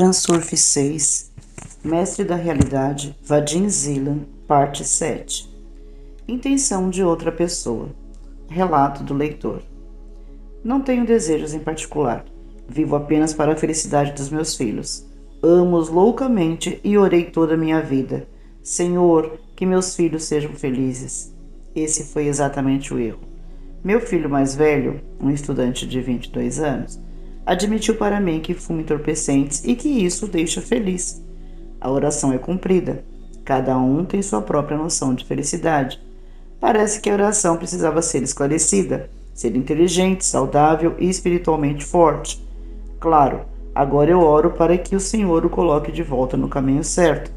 Transurf 6, Mestre da Realidade, Vadim Zeland, parte 7. Intenção de outra pessoa. Relato do leitor. Não tenho desejos em particular. Vivo apenas para a felicidade dos meus filhos. Amo-os loucamente e orei toda a minha vida. Senhor, que meus filhos sejam felizes. Esse foi exatamente o erro. Meu filho mais velho, um estudante de 22 anos, admitiu para mim que fuma entorpecentes e que isso o deixa feliz. A oração é cumprida. Cada um tem sua própria noção de felicidade. Parece que a oração precisava ser esclarecida, ser inteligente, saudável e espiritualmente forte. Claro, agora eu oro para que o Senhor o coloque de volta no caminho certo.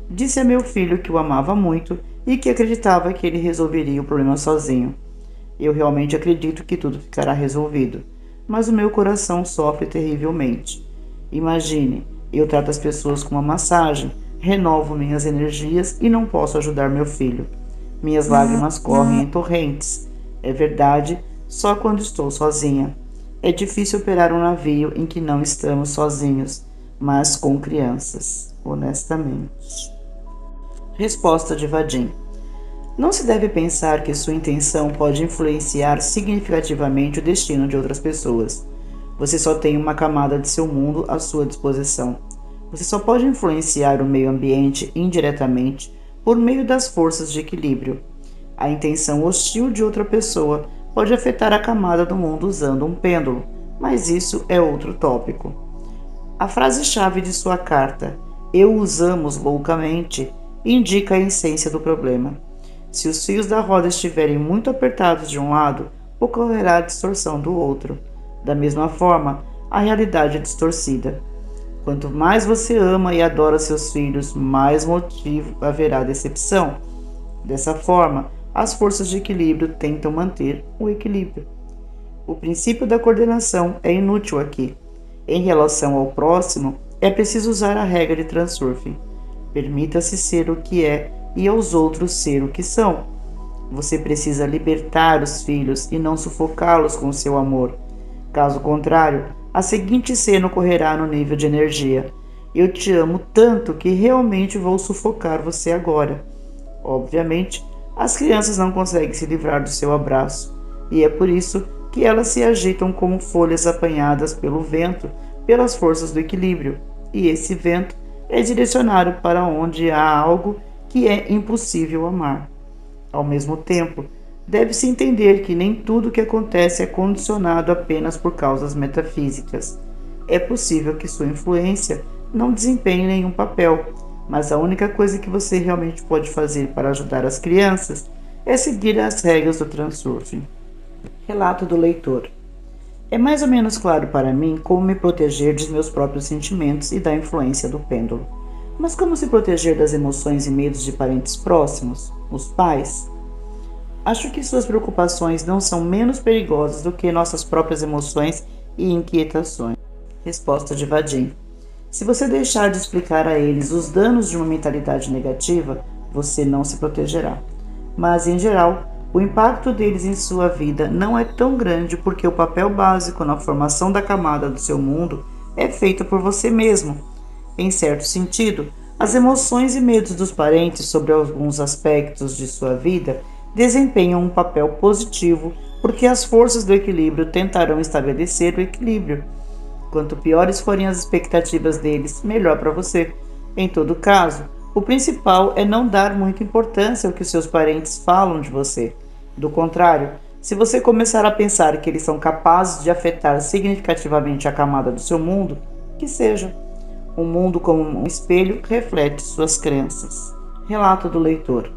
Disse a meu filho que o amava muito e que acreditava que ele resolveria o problema sozinho. Eu realmente acredito que tudo ficará resolvido, mas o meu coração sofre terrivelmente. Imagine, eu trato as pessoas com uma massagem, renovo minhas energias e não posso ajudar meu filho. Minhas lágrimas correm em torrentes. É verdade, só quando estou sozinha. É difícil operar um navio em que não estamos sozinhos, mas com crianças, honestamente. Resposta de Vadim. Não se deve pensar que sua intenção pode influenciar significativamente o destino de outras pessoas. Você só tem uma camada de seu mundo à sua disposição. Você só pode influenciar o meio ambiente indiretamente por meio das forças de equilíbrio. A intenção hostil de outra pessoa pode afetar a camada do mundo usando um pêndulo, mas isso é outro tópico. A frase-chave de sua carta, "Eu os amo loucamente", indica a essência do problema. Se os fios da roda estiverem muito apertados de um lado, ocorrerá a distorção do outro. Da mesma forma, a realidade é distorcida. Quanto mais você ama e adora seus filhos, mais motivo haverá decepção. Dessa forma, as forças de equilíbrio tentam manter o equilíbrio. O princípio da coordenação é inútil aqui. Em relação ao próximo, é preciso usar a regra de Transurfing. Permita-se ser o que é e aos outros ser o que são. Você precisa libertar os filhos e não sufocá-los com seu amor. Caso contrário, a seguinte cena ocorrerá no nível de energia. Eu te amo tanto que realmente vou sufocar você agora. Obviamente, as crianças não conseguem se livrar do seu abraço, e é por isso que elas se agitam como folhas apanhadas pelo vento, pelas forças do equilíbrio, e esse vento é direcionado para onde há algo que é impossível amar. Ao mesmo tempo, deve-se entender que nem tudo o que acontece é condicionado apenas por causas metafísicas. É possível que sua influência não desempenhe nenhum papel, mas a única coisa que você realmente pode fazer para ajudar as crianças é seguir as regras do Transurfing. Relato do leitor. É mais ou menos claro para mim como me proteger dos meus próprios sentimentos e da influência do pêndulo. Mas como se proteger das emoções e medos de parentes próximos, os pais? Acho que suas preocupações não são menos perigosas do que nossas próprias emoções e inquietações. Resposta de Vadim. Se você deixar de explicar a eles os danos de uma mentalidade negativa, você não se protegerá. Mas, em geral, o impacto deles em sua vida não é tão grande porque o papel básico na formação da camada do seu mundo é feito por você mesmo. Em certo sentido, as emoções e medos dos parentes sobre alguns aspectos de sua vida desempenham um papel positivo porque as forças do equilíbrio tentarão estabelecer o equilíbrio. Quanto piores forem as expectativas deles, melhor para você. Em todo caso, o principal é não dar muita importância ao que seus parentes falam de você. Do contrário, se você começar a pensar que eles são capazes de afetar significativamente a camada do seu mundo, que seja. O mundo, como um espelho, reflete suas crenças. Relato do leitor.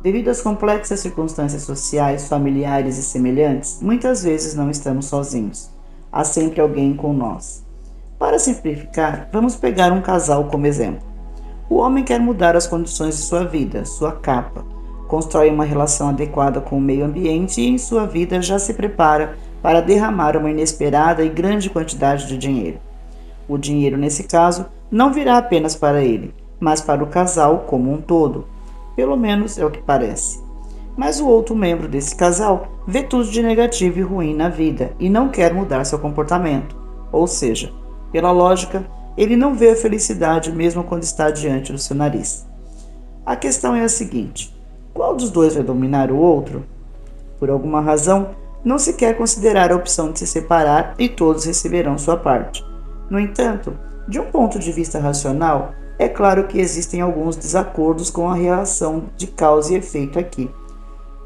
Devido às complexas circunstâncias sociais, familiares e semelhantes, muitas vezes não estamos sozinhos. Há sempre alguém com nós. Para simplificar, vamos pegar um casal como exemplo. O homem quer mudar as condições de sua vida, sua capa, constrói uma relação adequada com o meio ambiente e em sua vida já se prepara para derramar uma inesperada e grande quantidade de dinheiro. O dinheiro, nesse caso, não virá apenas para ele, mas para o casal como um todo. Pelo menos é o que parece. Mas o outro membro desse casal vê tudo de negativo e ruim na vida e não quer mudar seu comportamento. Ou seja, pela lógica, ele não vê a felicidade mesmo quando está diante do seu nariz. A questão é a seguinte: qual dos dois vai dominar o outro? Por alguma razão, não se quer considerar a opção de se separar e todos receberão sua parte. No entanto, de um ponto de vista racional, é claro que existem alguns desacordos com a relação de causa e efeito aqui.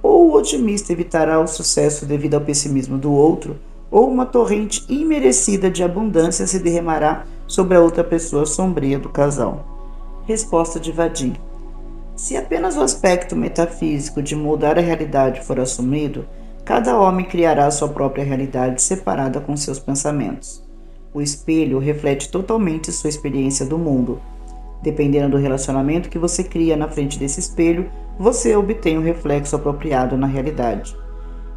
Ou o otimista evitará o sucesso devido ao pessimismo do outro, ou uma torrente imerecida de abundância se derramará sobre a outra pessoa sombria do casal. Resposta de Vadim: se apenas o aspecto metafísico de moldar a realidade for assumido, cada homem criará sua própria realidade separada com seus pensamentos. O espelho reflete totalmente sua experiência do mundo. Dependendo do relacionamento que você cria na frente desse espelho, você obtém um reflexo apropriado na realidade.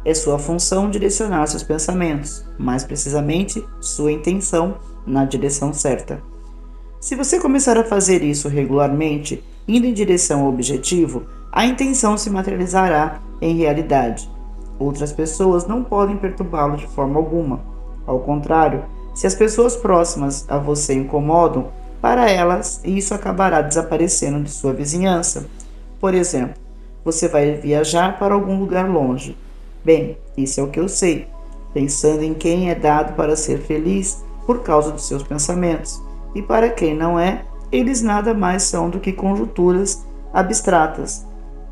É sua função direcionar seus pensamentos, mais precisamente, sua intenção, na direção certa. Se você começar a fazer isso regularmente, indo em direção ao objetivo, a intenção se materializará em realidade. Outras pessoas não podem perturbá-lo de forma alguma. Ao contrário, se as pessoas próximas a você incomodam, para elas isso acabará desaparecendo de sua vizinhança. Por exemplo, você vai viajar para algum lugar longe. Bem, isso é o que eu sei, pensando em quem é dado para ser feliz por causa dos seus pensamentos, e para quem não é, eles nada mais são do que conjunturas abstratas.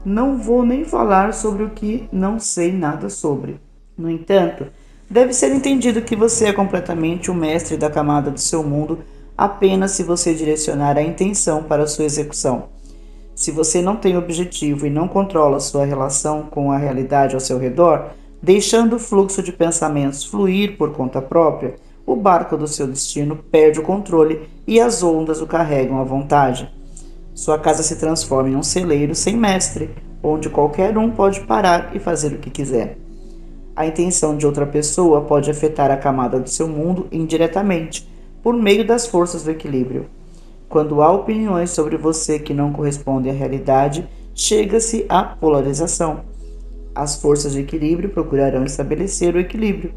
Não vou nem falar sobre o que não sei nada sobre. No entanto, deve ser entendido que você é completamente o mestre da camada do seu mundo apenas se você direcionar a intenção para sua execução. Se você não tem objetivo e não controla sua relação com a realidade ao seu redor, deixando o fluxo de pensamentos fluir por conta própria, o barco do seu destino perde o controle e as ondas o carregam à vontade. Sua casa se transforma em um celeiro sem mestre, onde qualquer um pode parar e fazer o que quiser. A intenção de outra pessoa pode afetar a camada do seu mundo indiretamente, por meio das forças do equilíbrio. Quando há opiniões sobre você que não correspondem à realidade, chega-se à polarização. As forças de equilíbrio procurarão estabelecer o equilíbrio.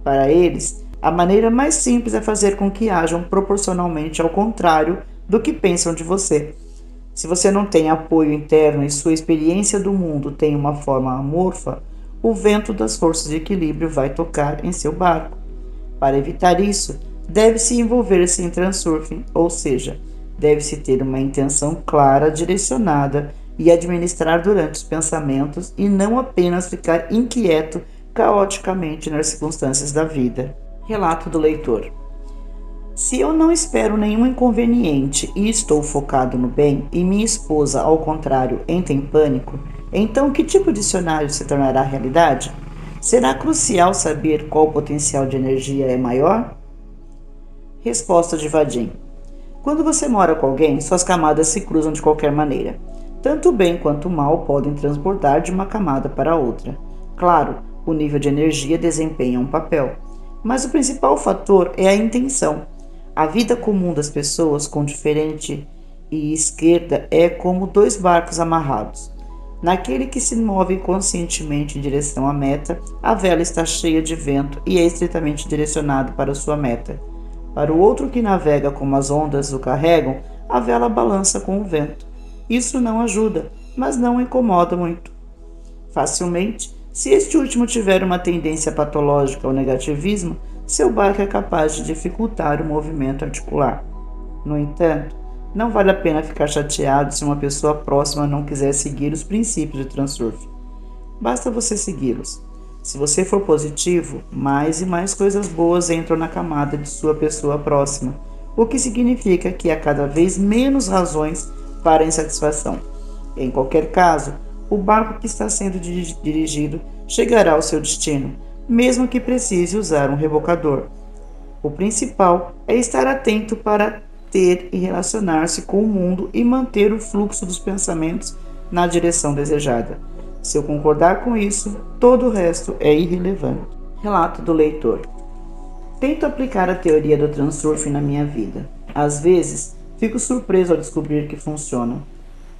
Para eles, a maneira mais simples é fazer com que ajam proporcionalmente ao contrário do que pensam de você. Se você não tem apoio interno e sua experiência do mundo tem uma forma amorfa, o vento das forças de equilíbrio vai tocar em seu barco. Para evitar isso, deve-se envolver-se em transurfing, ou seja, deve-se ter uma intenção clara, direcionada e administrar durante os pensamentos e não apenas ficar inquieto caoticamente nas circunstâncias da vida. Relato do leitor. Se eu não espero nenhum inconveniente e estou focado no bem, e minha esposa, ao contrário, entra em pânico, então que tipo de cenário se tornará realidade? Será crucial saber qual potencial de energia é maior? Resposta de Vadim. Quando você mora com alguém, suas camadas se cruzam de qualquer maneira. Tanto o bem quanto o mal podem transbordar de uma camada para outra. Claro, o nível de energia desempenha um papel, mas o principal fator é a intenção. A vida comum das pessoas com diferente e esquerda é como dois barcos amarrados. Naquele que se move conscientemente em direção à meta, a vela está cheia de vento e é estritamente direcionado para sua meta. Para o outro que navega como as ondas o carregam, a vela balança com o vento. Isso não ajuda, mas não o incomoda muito. Facilmente, se este último tiver uma tendência patológica ao negativismo, seu barco é capaz de dificultar o movimento articular. No entanto, não vale a pena ficar chateado se uma pessoa próxima não quiser seguir os princípios de transurf. Basta você segui-los. Se você for positivo, mais e mais coisas boas entram na camada de sua pessoa próxima, o que significa que há cada vez menos razões para insatisfação. Em qualquer caso, o barco que está sendo dirigido chegará ao seu destino, mesmo que precise usar um rebocador. O principal é estar atento para ter e relacionar-se com o mundo e manter o fluxo dos pensamentos na direção desejada. Se eu concordar com isso, todo o resto é irrelevante. Relato do leitor. Tento aplicar a teoria do transurfing na minha vida. Às vezes, fico surpreso ao descobrir que funciona.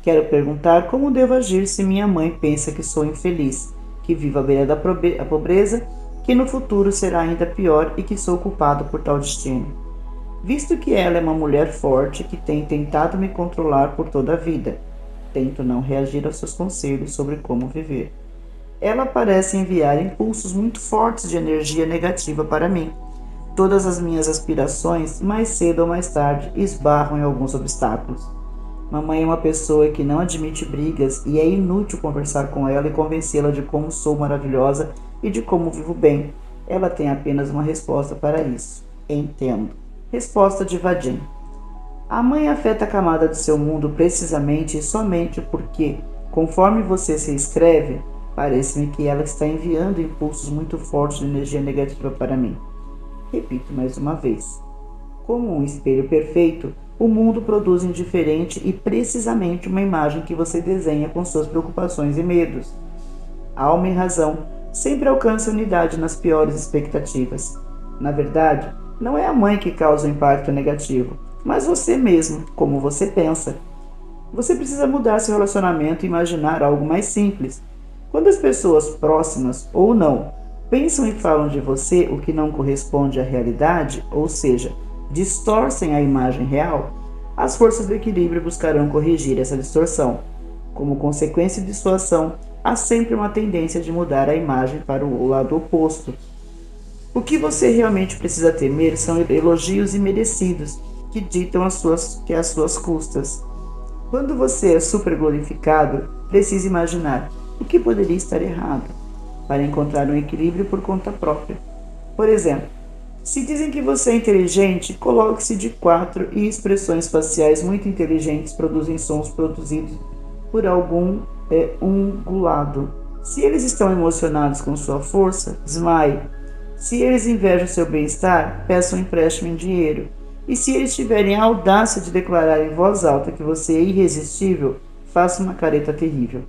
Quero perguntar como devo agir se minha mãe pensa que sou infeliz, que vivo à beira da pobreza, que no futuro será ainda pior e que sou culpado por tal destino. Visto que ela é uma mulher forte que tem tentado me controlar por toda a vida, tento não reagir aos seus conselhos sobre como viver. Ela parece enviar impulsos muito fortes de energia negativa para mim. Todas as minhas aspirações, mais cedo ou mais tarde, esbarram em alguns obstáculos. Mamãe é uma pessoa que não admite brigas e é inútil conversar com ela e convencê-la de como sou maravilhosa e de como vivo bem. Ela tem apenas uma resposta para isso. Entendo. Resposta de Vadim. A mãe afeta a camada do seu mundo precisamente e somente porque, conforme você se escreve, parece-me que ela está enviando impulsos muito fortes de energia negativa para mim. Repito mais uma vez. Como um espelho perfeito, o mundo produz indiferente e precisamente uma imagem que você desenha com suas preocupações e medos. Alma e razão sempre alcançam unidade nas piores expectativas. Na verdade, não é a mãe que causa o impacto negativo, mas você mesmo, como você pensa. Você precisa mudar seu relacionamento e imaginar algo mais simples. Quando as pessoas próximas ou não pensam e falam de você o que não corresponde à realidade, ou seja, distorcem a imagem real, as forças do equilíbrio buscarão corrigir essa distorção. Como consequência de sua ação, há sempre uma tendência de mudar a imagem para o lado oposto. O que você realmente precisa temer são elogios imerecidos que ditam às suas custas. Quando você é superglorificado, precisa imaginar o que poderia estar errado para encontrar um equilíbrio por conta própria. Por exemplo, se dizem que você é inteligente, coloque-se de quatro e expressões faciais muito inteligentes produzem sons produzidos por algum ungulado. Se eles estão emocionados com sua força, desmaie. Se eles invejam seu bem-estar, peçam um empréstimo em dinheiro. E se eles tiverem a audácia de declarar em voz alta que você é irresistível, faça uma careta terrível.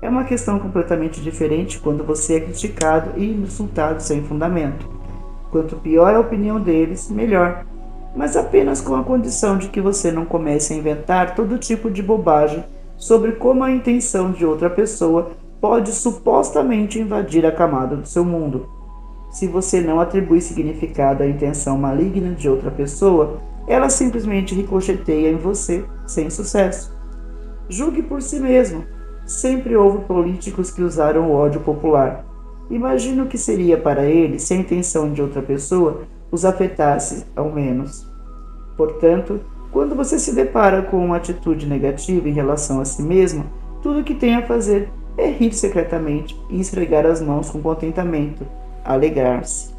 É uma questão completamente diferente quando você é criticado e insultado sem fundamento. Quanto pior a opinião deles, melhor. Mas apenas com a condição de que você não comece a inventar todo tipo de bobagem sobre como a intenção de outra pessoa pode supostamente invadir a camada do seu mundo. Se você não atribui significado à intenção maligna de outra pessoa, ela simplesmente ricocheteia em você, sem sucesso. Julgue por si mesmo. Sempre houve políticos que usaram o ódio popular. Imagine o que seria para eles se a intenção de outra pessoa os afetasse ao menos. Portanto, quando você se depara com uma atitude negativa em relação a si mesmo, tudo o que tem a fazer é rir secretamente e esfregar as mãos com contentamento, alegrar-se.